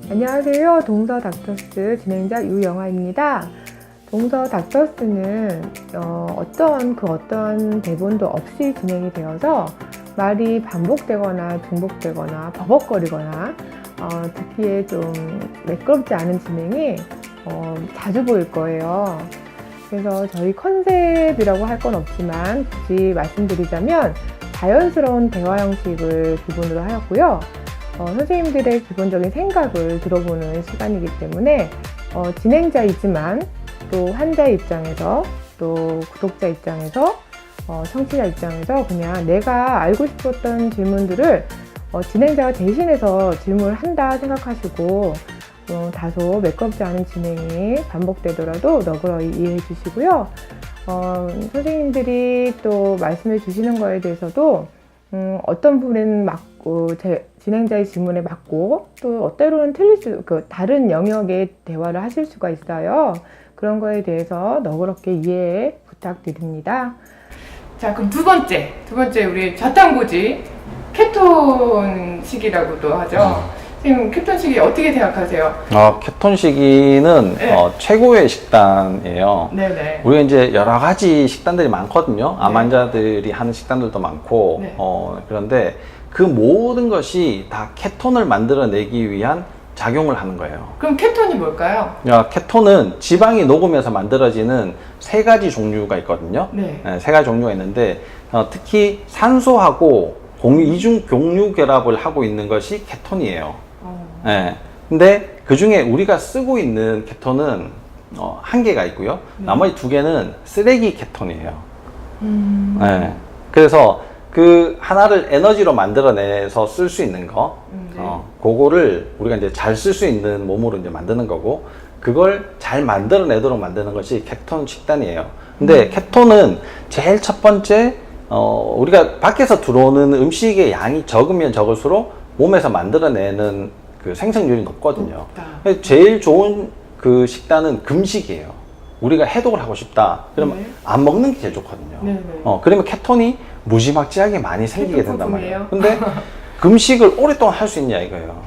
안녕하세요. 동서 닥터스 진행자 유영아입니다. 동서 닥터스는 어떤 대본도 없이 진행이 되어서 말이 반복되거나 중복되거나 버벅거리거나 듣기에 좀 매끄럽지 않은 진행이 자주 보일 거예요. 그래서 저희 컨셉이라고 할 건 없지만 굳이 말씀드리자면 자연스러운 대화 형식을 기본으로 하였고요. 선생님들의 기본적인 생각을 들어보는 시간이기 때문에 진행자이지만 또 환자 입장에서 또 구독자 입장에서 청취자 입장에서 그냥 내가 알고 싶었던 질문들을 진행자가 대신해서 질문을 한다 생각하시고 다소 매끄럽지 않은 진행이 반복되더라도 너그러이 이해해 주시고요. 선생님들이 또 말씀해 주시는 거에 대해서도 어떤 부분에는 맞고 진행자의 질문에 맞고 또 때로는 다른 영역의 대화를 하실 수가 있어요. 그런 거에 대해서 너그럽게 이해 부탁드립니다. 자, 그럼 두 번째 우리 저탄고지 케톤식이라고도 하죠. 지금 케톤식이 어떻게 생각하세요? 케톤식이는 네. 최고의 식단이에요. 네네. 우리가 이제 여러 가지 식단들이 많거든요. 암 네. 환자들이 하는 식단들도 많고, 네. 그런데 그 모든 것이 다 케톤을 만들어내기 위한 작용을 하는 거예요. 그럼 케톤이 뭘까요? 케톤은 지방이 녹으면서 만들어지는 세 가지 종류가 있거든요. 네. 세 가지 종류가 있는데, 특히 산소하고 이중 공유 결합을 하고 있는 것이 케톤이에요. 근데 그 중에 우리가 쓰고 있는 케톤은 한 개가 있고요. 나머지 두 개는 쓰레기 케톤이에요. 그래서 그 하나를 에너지로 만들어내서 쓸 수 있는 거, 그거를 우리가 이제 잘 쓸 수 있는 몸으로 이제 만드는 거고, 그걸 잘 만들어내도록 만드는 것이 케톤 식단이에요. 근데 케톤은 제일 첫 번째, 우리가 밖에서 들어오는 음식의 양이 적으면 적을수록 몸에서 만들어내는 그 생성률이 높거든요. 제일 좋은 그 식단은 금식이에요. 우리가 해독을 하고 싶다. 그러면 안 먹는 게 제일 좋거든요. 그러면 케톤이 무지막지하게 많이 생기게 된단 말이에요. 근데 금식을 오랫동안 할 수 있냐 이거예요.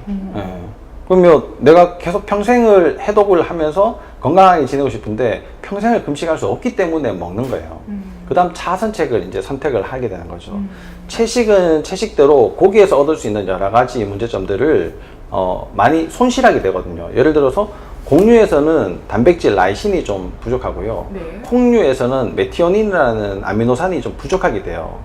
그러면 내가 계속 평생을 해독을 하면서 건강하게 지내고 싶은데 평생을 금식할 수 없기 때문에 먹는 거예요. 그 다음 차선책을 이제 선택을 하게 되는 거죠. 채식은 채식대로 고기에서 얻을 수 있는 여러 가지 문제점들을 많이 손실하게 되거든요. 예를 들어서 곡류에서는 단백질 라이신이 좀 부족하고요. 콩류에서는 메티오닌이라는 아미노산이 좀 부족하게 돼요.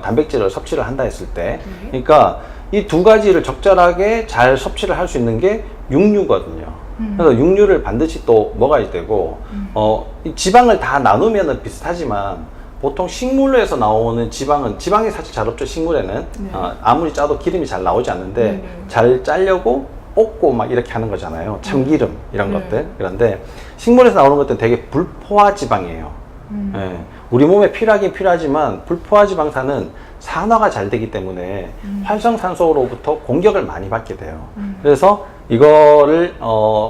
단백질을 섭취를 한다 했을 때. 그러니까 이 두 가지를 적절하게 잘 섭취를 할 수 있는 게 육류거든요. 그래서 육류를 반드시 또 먹어야 되고, 이 지방을 다 나누면 비슷하지만 보통 식물에서 나오는 지방이 사실 잘 없죠. 식물에는 아무리 짜도 기름이 잘 나오지 않는데 잘 짜려고 볶고 막 이렇게 하는 거잖아요. 참기름 이런 것들. 그런데 식물에서 나오는 것들은 되게 불포화 지방이에요. 우리 몸에 필요하긴 필요하지만 불포화 지방산은 산화가 잘 되기 때문에 활성산소로부터 공격을 많이 받게 돼요. 그래서 이거를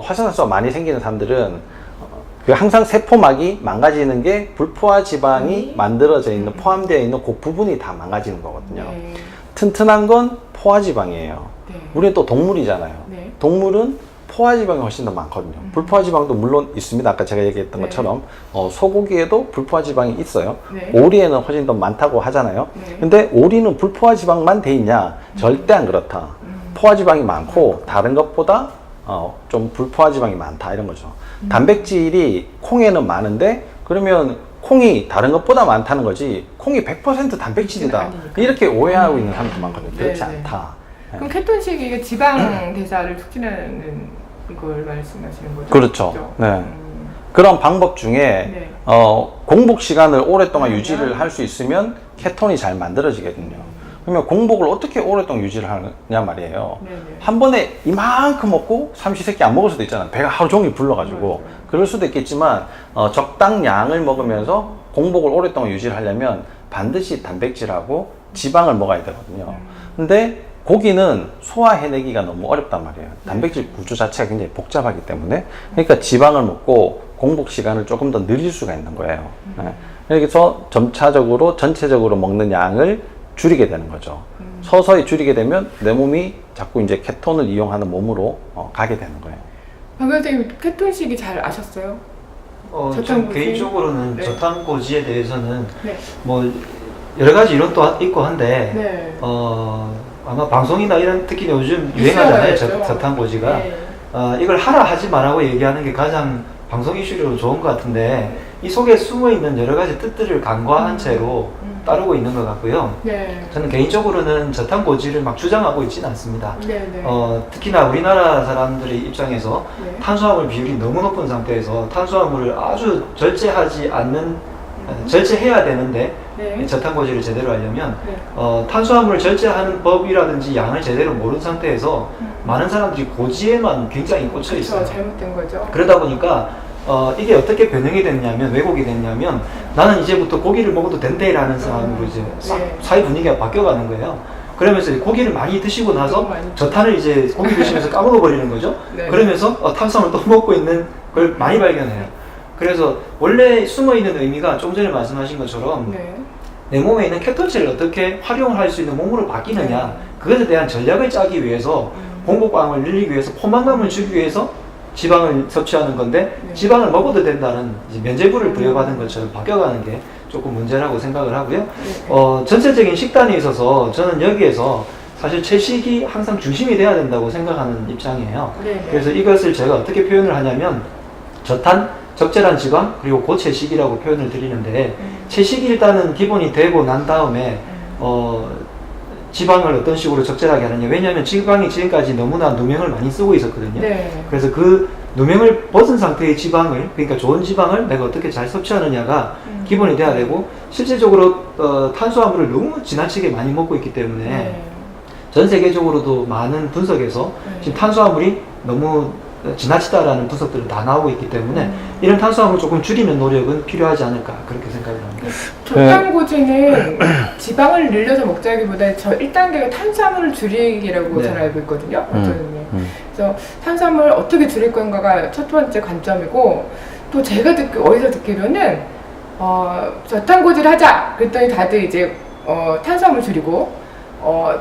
활성산소가 많이 생기는 사람들은 항상 세포막이 망가지는 게 불포화 지방이 만들어져 있는, 포함되어 있는 그 부분이 다 망가지는 거거든요. 튼튼한 건 포화 지방이에요. 우리는 또 동물이잖아요. 동물은 포화 지방이 훨씬 더 많거든요. 불포화 지방도 물론 있습니다. 아까 제가 얘기했던 것처럼 소고기에도 불포화 지방이 있어요. 오리에는 훨씬 더 많다고 하잖아요. 근데 오리는 불포화 지방만 돼 있냐? 절대 안 그렇다. 포화 지방이 많고 다른 것보다 좀 불포화 지방이 많다 이런 거죠. 단백질이 콩에는 많은데 그러면 콩이 다른 것보다 많다는 거지 콩이 100% 단백질이다 이렇게 오해하고 있는 사람도 많거든요. 그렇지 않다. 그럼 케톤식이 이게 지방 대사를 촉진하는 걸 말씀하시는 거죠? 그렇죠. 네. 그런 방법 중에 공복 시간을 오랫동안 유지를 할 수 있으면 케톤이 잘 만들어지거든요. 그러면 공복을 어떻게 오랫동안 유지를 하냐 말이에요. 한 번에 이만큼 먹고 삼시세끼 안 먹을 수도 있잖아요. 배가 하루 종일 불러가지고. 그럴 수도 있겠지만 적당량을 먹으면서 공복을 오랫동안 유지를 하려면 반드시 단백질하고 지방을 먹어야 되거든요. 근데 고기는 소화해내기가 너무 어렵단 말이에요. 단백질 구조 자체가 굉장히 복잡하기 때문에. 그러니까 지방을 먹고 공복 시간을 조금 더 늘릴 수가 있는 거예요. 그래서 점차적으로 전체적으로 먹는 양을 줄이게 되는 거죠. 서서히 줄이게 되면 내 몸이 자꾸 이제 케톤을 이용하는 몸으로 가게 되는 거예요. 박 선생님 케톤식이 잘 아셨어요? 전 저탄고지? 개인적으로는 네. 저탄고지에 대해서는 네. 뭐 여러 가지 이론도 있고 한데 네. 아마 방송이나 이런 특히 요즘 있어요. 유행하잖아요. 저탄고지가 네. 이걸 하라 하지 말라고 얘기하는 게 가장 방송 이슈로 좋은 것 같은데 이 속에 숨어 있는 여러 가지 뜻들을 간과한 채로 따르고 있는 것 같고요. 네. 저는 개인적으로는 저탄고지를 막 주장하고 있지는 않습니다. 네. 네. 특히나 우리나라 사람들의 입장에서 네. 탄수화물 비율이 너무 높은 상태에서 탄수화물을 아주 절제하지 않는 절제해야 되는데 네. 저탄고지를 제대로 하려면 네. 탄수화물을 절제하는 법이라든지 양을 제대로 모르는 상태에서 많은 사람들이 고지에만 굉장히 꽂혀 있어요. 그렇죠. 잘못된 거죠. 그러다 보니까 이게 어떻게 변형이 됐냐면 왜곡이 됐냐면 나는 이제부터 고기를 먹어도 된대라는 사람으로 이제 네. 사회 분위기가 바뀌어가는 거예요. 그러면서 고기를 많이 드시고 나서 너무 많이 저탄을 이제 고기 드시면서 까먹어 버리는 거죠. 네. 그러면서 탄수화물 또 먹고 있는 걸 많이 발견해요. 그래서 원래 숨어 있는 의미가 좀 전에 말씀하신 것처럼 네. 내 몸에 있는 케톤체를 어떻게 활용을 할 수 있는 몸으로 바뀌느냐 네. 그것에 대한 전략을 짜기 위해서 공복방을 늘리기 위해서 포만감을 주기 위해서 지방을 섭취하는 건데 네. 지방을 먹어도 된다는 이제 면죄부를 부여받은 것처럼 바뀌어가는 게 조금 문제라고 생각을 하고요. 네. 전체적인 식단에 있어서 저는 여기에서 사실 채식이 항상 중심이 돼야 된다고 생각하는 입장이에요. 네. 그래서 이것을 제가 어떻게 표현을 하냐면 저탄, 적절한 지방, 그리고 고채식이라고 표현을 드리는데 채식이 일단은 기본이 되고 난 다음에 지방을 어떤 식으로 적절하게 하느냐. 왜냐하면 지방이 지금까지 너무나 누명을 많이 쓰고 있었거든요. 네. 그래서 그 누명을 벗은 상태의 지방을, 그러니까 좋은 지방을 내가 어떻게 잘 섭취하느냐가 기본이 돼야 되고, 실질적으로 탄수화물을 너무 지나치게 많이 먹고 있기 때문에 네. 전 세계적으로도 많은 분석에서 네. 지금 탄수화물이 너무 지나치다라는 분석들은 다 나오고 있기 때문에 이런 탄수화물 조금 줄이는 노력은 필요하지 않을까 그렇게 생각을 합니다. 저탄고지는 지방을 늘려서 먹자기보다 저 1단계가 탄수화물을 줄이기라고 네. 잘 알고 있거든요. 그래서 탄수화물 어떻게 줄일 건가가 첫 번째 관점이고, 또 제가 어디서 듣기로는 저탄고지를 하자 그랬더니 다들 이제 탄수화물 줄이고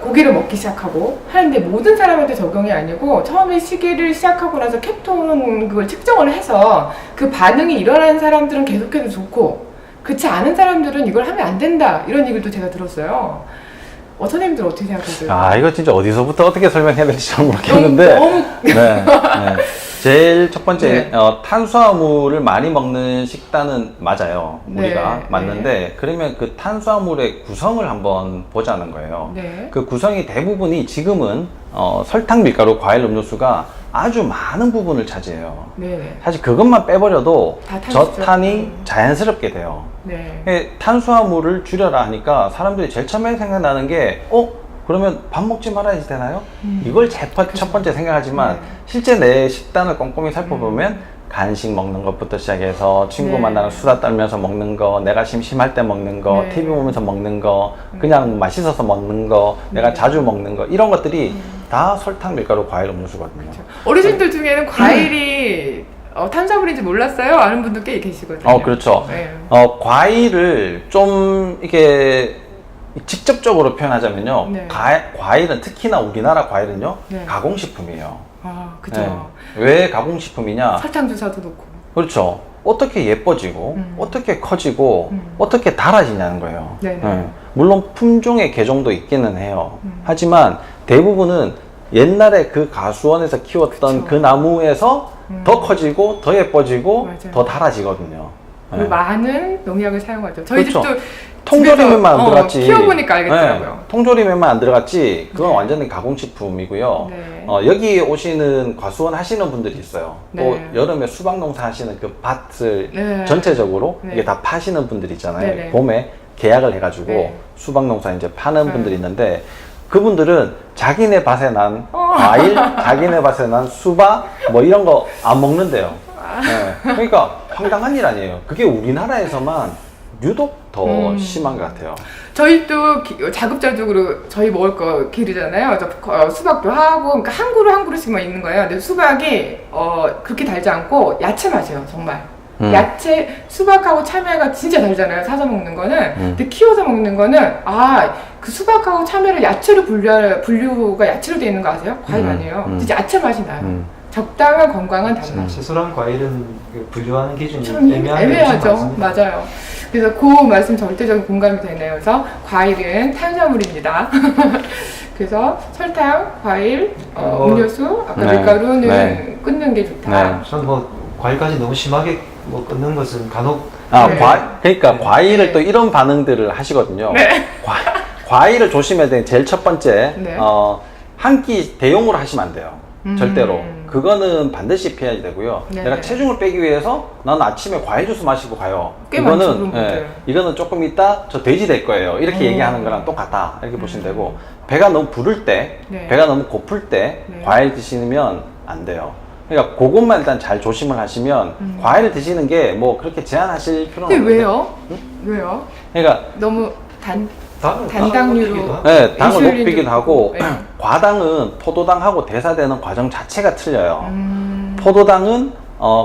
고기를 먹기 시작하고 하는데, 모든 사람한테 적용이 아니고 처음에 시기를 시작하고 나서 케톤 그걸 측정을 해서 그 반응이 일어나는 사람들은 계속해도 좋고, 그렇지 않은 사람들은 이걸 하면 안 된다 이런 얘기도 제가 들었어요. 선생님들 어떻게 생각하세요? 이거 진짜 어디서부터 어떻게 설명해야 될지 잘 모르겠는데 너무 네. 제일 첫 번째 네. 탄수화물을 많이 먹는 식단은 맞아요. 우리가 네. 맞는데 그러면 그 탄수화물의 구성을 한번 보자는 거예요. 네. 그 구성이 대부분이 지금은 설탕, 밀가루, 과일, 음료수가 아주 많은 부분을 차지해요. 네. 사실 그것만 빼버려도 다 탄수죠. 저탄이 자연스럽게 돼요. 네. 탄수화물을 줄여라 하니까 사람들이 제일 처음에 생각나는 게 그러면 밥 먹지 말아야지 되나요? 이걸 첫 번째 생각하지만 네. 실제 내 식단을 꼼꼼히 살펴보면 간식 먹는 것부터 시작해서 친구 네. 만나서 수다 떨면서 먹는 거, 내가 심심할 때 먹는 거, 네. TV 보면서 먹는 거, 그냥 맛있어서 먹는 거, 내가 네. 자주 먹는 거, 이런 것들이 다 설탕, 밀가루, 과일, 음료수거든요. 어르신들 중에는 과일이 탄수화물인지 몰랐어요? 아는 분도 꽤 계시거든요. 그렇죠. 네. 과일을 좀 이렇게 직접적으로 표현하자면요. 네. 과일은, 특히나 우리나라 과일은요, 네. 가공식품이에요. 그죠. 왜 가공식품이냐? 설탕 주사도 넣고. 그렇죠. 어떻게 예뻐지고, 어떻게 커지고, 어떻게 달아지냐는 거예요. 네네. 물론 품종의 개종도 있기는 해요. 하지만 대부분은 옛날에 그 가수원에서 키웠던 그쵸. 그 나무에서 더 커지고, 더 예뻐지고, 맞아요. 더 달아지거든요. 그리고 많은 농약을 사용하죠. 저희 그렇죠. 집도 통조림에만 안 들어갔지. 키워보니까 알겠더라고요. 네, 통조림에만 안 들어갔지. 그건 네. 완전히 가공식품이고요. 네. 여기 오시는 과수원 하시는 분들이 있어요. 또 네. 여름에 수박 농사 하시는 그 밭을 네. 전체적으로 네. 이게 다 파시는 분들 있잖아요. 네, 네. 봄에 계약을 해가지고 네. 수박 농사 이제 파는 네. 분들이 있는데, 그분들은 자기네 밭에 난 과일, 자기네 밭에 난 수박 뭐 이런 거 안 먹는데요. 네. 그러니까 황당한 일 아니에요. 그게 우리나라에서만 유독 더 심한 것 같아요. 저희도 자급자족으로 저희 먹을 거 기르잖아요. 수박도 하고, 그러니까 한 그루씩만 있는 거예요. 근데 수박이 그렇게 달지 않고 야채 맛이에요, 정말. 야채, 수박하고 참외가 진짜 달잖아요, 사서 먹는 거는. 근데 키워서 먹는 거는 그 수박하고 참외를 야채로 분류가 야채로 되어 있는 거 아세요? 과일 아니에요. 진짜 야채 맛이 나요. 적당한 건강한 단맛. 채소랑 과일은 그 분류하는 기준이 참 애매하죠. 맞습니다. 맞아요. 그래서 그 말씀 절대적인 공감이 되네요. 그래서 과일은 탄수화물입니다. 그래서 설탕, 과일, 음료수, 아까 네. 밀가루는 네. 끊는 게 좋다. 네. 저는 뭐 과일까지 너무 심하게 뭐 끊는 것은 간혹 네. 그러니까 네. 과일을 또 이런 반응들을 하시거든요. 네. 과일을 조심해야 되는 제일 첫 번째, 네. 한 끼 대용으로 하시면 안 돼요. 절대로. 그거는 반드시 피해야 되고요. 네. 내가 체중을 빼기 위해서 나는 아침에 과일 주스 마시고 가요. 꽤 많죠, 그런 분들. 이거는 조금 이따 저 돼지 될 거예요. 이렇게 얘기하는 거랑 똑같다. 이렇게 보시면 되고, 배가 너무 부를 때, 네. 배가 너무 고플 때 네. 과일 드시면 안 돼요. 그러니까 그것만 일단 잘 조심을 하시면 과일을 드시는 게 뭐 그렇게 제한하실 필요는 근데 없는데. 왜요? 왜요? 그러니까 너무 단당류로 단당류로 네, 당을 인슐린도 높이기도 하고 네. 과당은 포도당하고 대사되는 과정 자체가 틀려요. 포도당은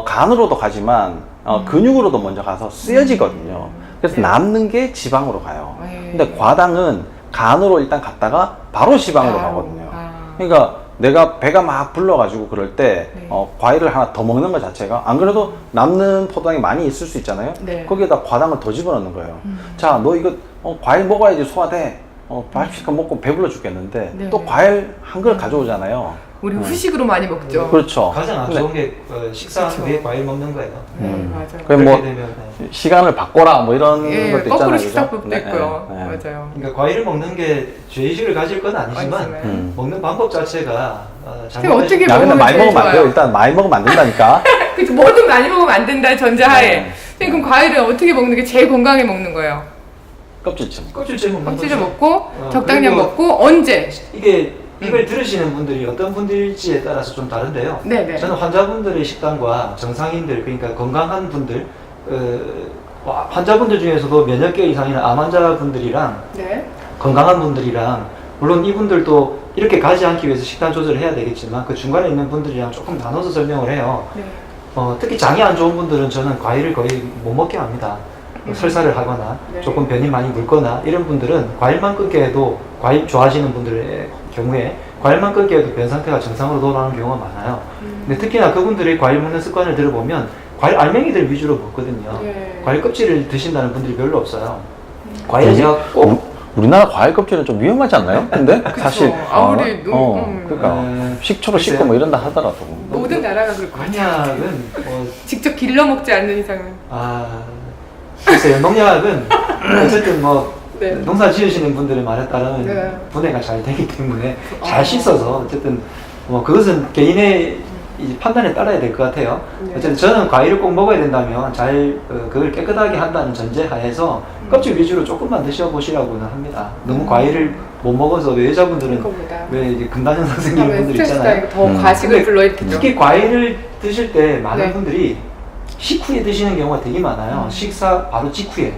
간으로도 가지만 근육으로도 먼저 가서 쓰여지거든요. 그래서 네. 남는 게 지방으로 가요. 네. 근데 과당은 간으로 일단 갔다가 바로 지방으로 가거든요. 그러니까 내가 배가 막 불러가지고 그럴 때 네. 과일을 하나 더 먹는 것 자체가 안 그래도 남는 포도당이 많이 있을 수 있잖아요. 네. 거기에다 과당을 더 집어넣는 거예요. 자, 너 이거 과일 먹어야지 소화돼. 밥시간 먹고 배불러 죽겠는데 네. 또 과일 한 그릇 가져오잖아요. 우리 후식으로 많이 먹죠. 그렇죠. 가장 안 근데 좋은 게 식사한 그쵸. 뒤에 과일 먹는 거예요. 네, 맞아요. 그럼 뭐 그렇게 되면 시간을 바꿔라 뭐 이런 예, 것도 있잖아요. 거꾸로 그죠? 식사법도 네, 있고요. 네, 네. 맞아요. 그러니까 과일을 먹는 게 죄의식을 가질 건 아니지만 아니지만. 먹는 방법 자체가 근데 어떻게 야, 근데 먹으면 많이 제일 먹으면 안 돼요. 좋아요? 일단 많이 먹으면 안 된다니까. 그치, 뭐든 많이 먹으면 안 된다 전제하에. 네. 근데 그럼 과일을 어떻게 먹는 게 제일 건강하게 먹는 거예요? 껍질째. 껍질째 먹는 껍질을 거죠. 먹고 적당량 그리고 먹고 언제? 이게 이걸 들으시는 분들이 어떤 분들일지에 따라서 좀 다른데요. 네네. 저는 환자분들의 식단과 정상인들, 그러니까 건강한 분들, 환자분들 중에서도 면역계 이상이나 암 환자분들이랑 네. 건강한 분들이랑, 물론 이분들도 이렇게 가지 않기 위해서 식단 조절을 해야 되겠지만 그 중간에 있는 분들이랑 조금 나눠서 설명을 해요. 네. 특히 장이 안 좋은 분들은 저는 과일을 거의 못 먹게 합니다. 설사를 하거나 네. 조금 변이 많이 묽거나 이런 분들은 과일만 끊게 해도, 과일 좋아하시는 분들의 경우에 과일만 끊게 해도 변 상태가 정상으로 돌아오는 경우가 많아요. 근데 특히나 그분들이 과일 먹는 습관을 들어보면 과일 알맹이들 위주로 먹거든요. 네. 과일 껍질을 드신다는 분들이 별로 없어요. 과일은 제가 꼭 우리나라 과일 껍질은 좀 위험하지 않나요? 근데 사실 아무리 그러니까 식초로 글쎄요. 씻고 뭐 이런다 하더라도 모든 나라가 그럴 것 같아요. 농약은 직접 길러 먹지 않는 이상은. 글쎄요, 농약은 어쨌든 네. 농사 지으시는 분들의 말에 따르면 네. 분해가 잘 되기 때문에 잘 씻어서 어쨌든 그것은 개인의 이 판단에 따라야 될 것 같아요. 네. 어쨌든 저는 과일을 꼭 먹어야 된다면 그걸 깨끗하게 한다는 전제 하에서 껍질 위주로 조금만 드셔보시라고는 합니다. 너무 과일을 못 먹어서 왜 여자분들은 그거보다. 왜 이제 금단현상 생기는 분들 있잖아요. 더 과식을 근데 불러일으키죠. 특히 과일을 드실 때 많은 네. 분들이 식후에 드시는 경우가 되게 많아요. 식사 바로 직후에.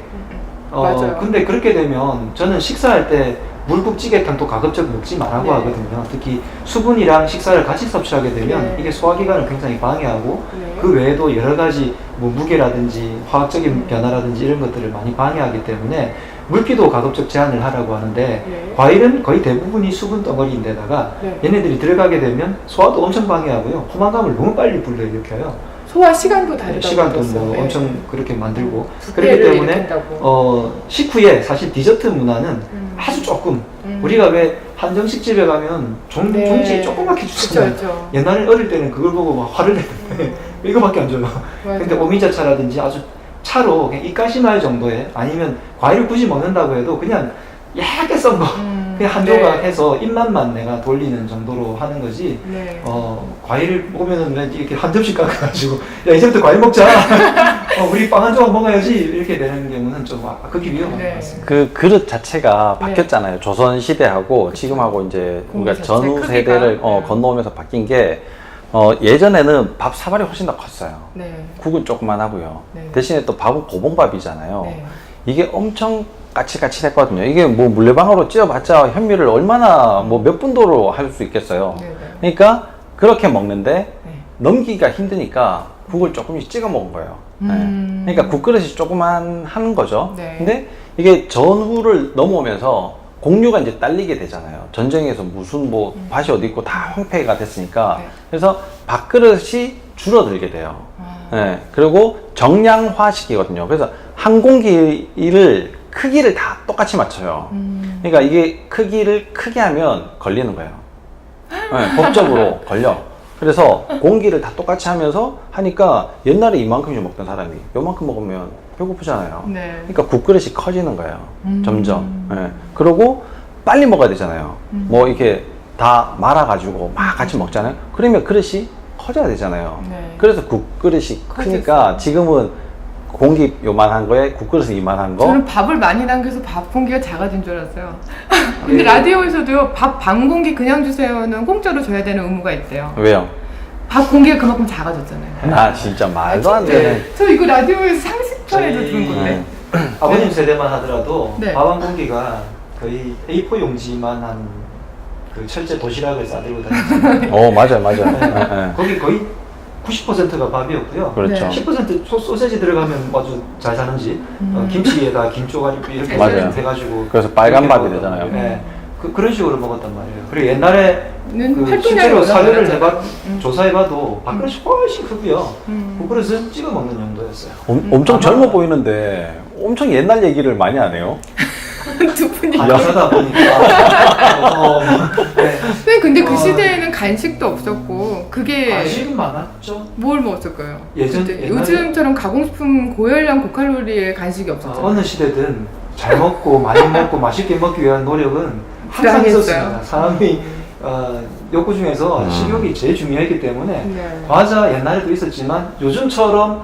맞아요. 근데 그렇게 되면 저는 식사할 때 물국찌개탕도 가급적 먹지 말라고 네. 하거든요. 특히 수분이랑 식사를 같이 섭취하게 되면 네. 이게 소화기관을 굉장히 방해하고 네. 그 외에도 여러 가지 뭐 무게라든지 화학적인 변화라든지 이런 것들을 많이 방해하기 때문에 물기도 가급적 제한을 하라고 하는데 네. 과일은 거의 대부분이 수분 덩어리인데다가 네. 얘네들이 들어가게 되면 소화도 엄청 방해하고요. 포만감을 너무 빨리 불러일으켜요. 소화 시간도 다르다고 시간도 들었어요. 뭐 네. 엄청 그렇게 만들고 부패를 그렇기 때문에 일으킨다고. 식후에 사실 디저트 문화는 아주 조금 우리가 왜 한정식 집에 가면 네. 종지에 조그맣게 주잖아요. 그쵸. 옛날에 어릴 때는 그걸 보고 막 화를 냈는데 이거밖에 안 줘요. 맞아요. 근데 오미자차라든지 아주 차로 그냥 이까시마일 정도에, 아니면 과일을 굳이 먹는다고 해도 그냥 얇게 썬 거 그냥 한 조각 네. 해서 입맛만 내가 돌리는 정도로 하는 거지. 네. 과일을 먹으면은 왜 이렇게 한 접시 깎아가지고 야 이제부터 과일 먹자. 우리 빵 한 조각 먹어야지 이렇게 되는 경우는 좀 극히 위험한 네. 것 같습니다. 그 그릇 자체가 네. 바뀌었잖아요. 조선 시대하고 지금하고 이제 우리가 자체 전후 크기가. 세대를 네. 건너오면서 바뀐 게 예전에는 밥 사발이 훨씬 더 컸어요. 네. 국은 조그만 하고요. 네. 대신에 또 밥은 고봉밥이잖아요. 네. 이게 엄청 까칠까칠했거든요. 이게 뭐 물레방아로 찧어봤자 현미를 얼마나 뭐 몇 분도로 할 수 있겠어요. 네. 네. 그러니까 그렇게 먹는데 네. 넘기기가 힘드니까 국을 조금씩 찍어 먹은 거예요. 음. 네. 그러니까 국그릇이 조그만 하는 거죠. 네. 근데 이게 전후를 넘어오면서 공유가 이제 딸리게 되잖아요. 전쟁에서 무슨 뭐 밭이 어디 있고 다 황폐가 됐으니까. 네. 그래서 밥그릇이 줄어들게 돼요. 아. 네. 그리고 정량화 시키거든요. 그래서 한 공기를 크기를 다 똑같이 맞춰요. 그러니까 이게 크기를 크게 하면 걸리는 거예요. 네, 법적으로 걸려. 그래서 공기를 다 똑같이 하면서 하니까 옛날에 이만큼씩 먹던 사람이 요만큼 먹으면 배고프잖아요. 네. 그러니까 국그릇이 커지는 거예요. 점점. 예. 그리고 빨리 먹어야 되잖아요. 뭐 이렇게 다 말아가지고 막 같이 먹잖아요. 그러면 그릇이 커져야 되잖아요. 네. 그래서 국그릇이 크니까 지금은 공기 요만한 거에 국그릇은 이만한 거. 저는 밥을 많이 남겨서 밥 공기가 작아진 줄 알았어요. 근데 네. 라디오에서도요, 밥 반 공기 그냥 주세요는 공짜로 줘야 되는 의무가 있대요. 왜요? 밥 공기가 그만큼 작아졌잖아요. 아 진짜 말도 안 되네. 저 이거 라디오에서 상식편에서 저희- 들은 건데. 아버님 세대만 하더라도 네. 밥 한 공기가 거의 A4 용지만 한 그 철제 도시락을 싸들고 다녔어요. 맞아요. 예, 거기 거의 90%가 밥이었고요. 그렇죠. 네. 10% 소세지 들어가면 아주 잘 사는지 김치에다 김초가리비 이렇게 맞아요. 해가지고 그래서 빨간 그렇게 밥이 먹었단 되잖아요. 말이에요. 네. 그런 식으로 먹었단 말이에요. 그리고 옛날에는 그 활동량이 실제로 워낙 사료를 많았죠. 조사해봐도 밥그릇이 훨씬 크고요. 그 그릇은 찍어 먹는 용도였어요. 엄청 아마- 젊어 보이는데 엄청 옛날 얘기를 많이 안 해요. 두 분이. 반사다 보니까 네. 네, 근데 그 시대에는 간식도 없었고, 그게 관심은 많았죠. 뭘 먹었을까요? 예전- 그때 옛날에- 요즘처럼 가공식품 고열량 고칼로리의 간식이 없었죠. 어느 시대든 잘 먹고 많이 먹고 맛있게 먹기 위한 노력은 항상 불안했어요. 있었습니다. 사람이 욕구 중에서 식욕이 제일 중요했기 때문에 네. 과자 옛날에도 있었지만 요즘처럼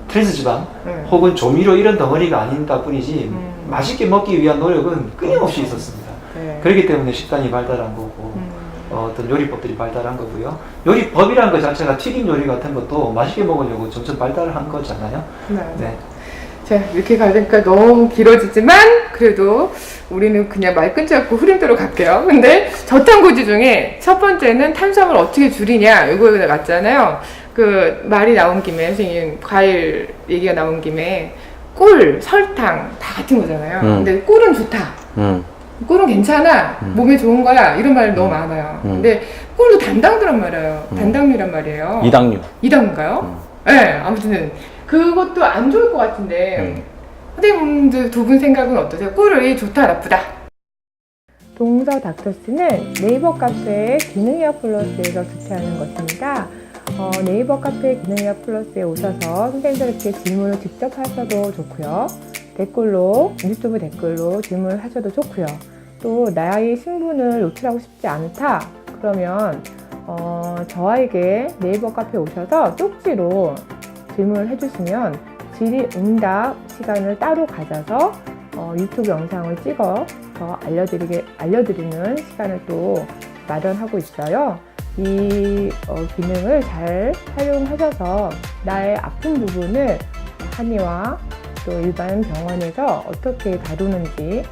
트랜스지방 네. 혹은 조미료 이런 덩어리가 아니다 뿐이지 맛있게 먹기 위한 노력은 끊임없이 있었습니다. 네. 그렇기 때문에 식단이 발달한 거고 음. 어떤 요리법들이 발달한 거고요. 요리법이라는 것 자체가 튀김 요리 같은 것도 맛있게 먹으려고 점점 발달한 거잖아요. 네. 네. 자, 이렇게 가니까 너무 길어지지만 그래도 우리는 그냥 말 끊지 않고 흐름대로 갈게요. 근데 저탄고지 중에 첫 번째는 탄수화물 어떻게 줄이냐 이거에 맞잖아요. 그 말이 나온 김에 선생님 과일 얘기가 나온 김에 꿀, 설탕 다 같은 거잖아요. 근데 꿀은 좋다. 꿀은 괜찮아. 몸에 좋은 거야. 이런 말 너무 많아요. 근데 꿀도 단당류란 말이에요. 단당류란 말이에요. 이당류. 이당류인가요? 네, 아무튼 그것도 안 좋을 것 같은데 선생님들 두 분 생각은 어떠세요? 꿀이 좋다 나쁘다? 동서 닥터스는 네이버 카페 기능의학 플러스에서 주최하는 것입니다. 네이버 카페 기능의학 플러스에 오셔서 선생님들께 질문을 직접 하셔도 좋고요. 댓글로 유튜브 댓글로 질문을 하셔도 좋고요. 또 나의 신분을 노출하고 싶지 않다 그러면 저에게 네이버 카페에 오셔서 쪽지로 질문을 해주시면 질의 응답 시간을 따로 가져서 유튜브 영상을 찍어서 알려드리는 시간을 또 마련하고 있어요. 이 기능을 잘 활용하셔서 나의 아픈 부분을 한의와 또 일반 병원에서 어떻게 다루는지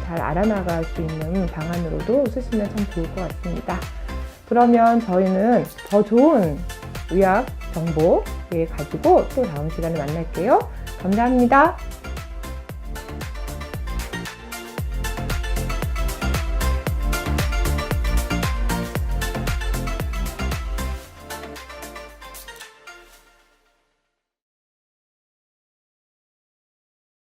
잘 알아나갈 수 있는 방안으로도 쓰시면 참 좋을 것 같습니다. 그러면 저희는 더 좋은 의학 정보 가지고 또 다음 시간에 만날게요. 감사합니다.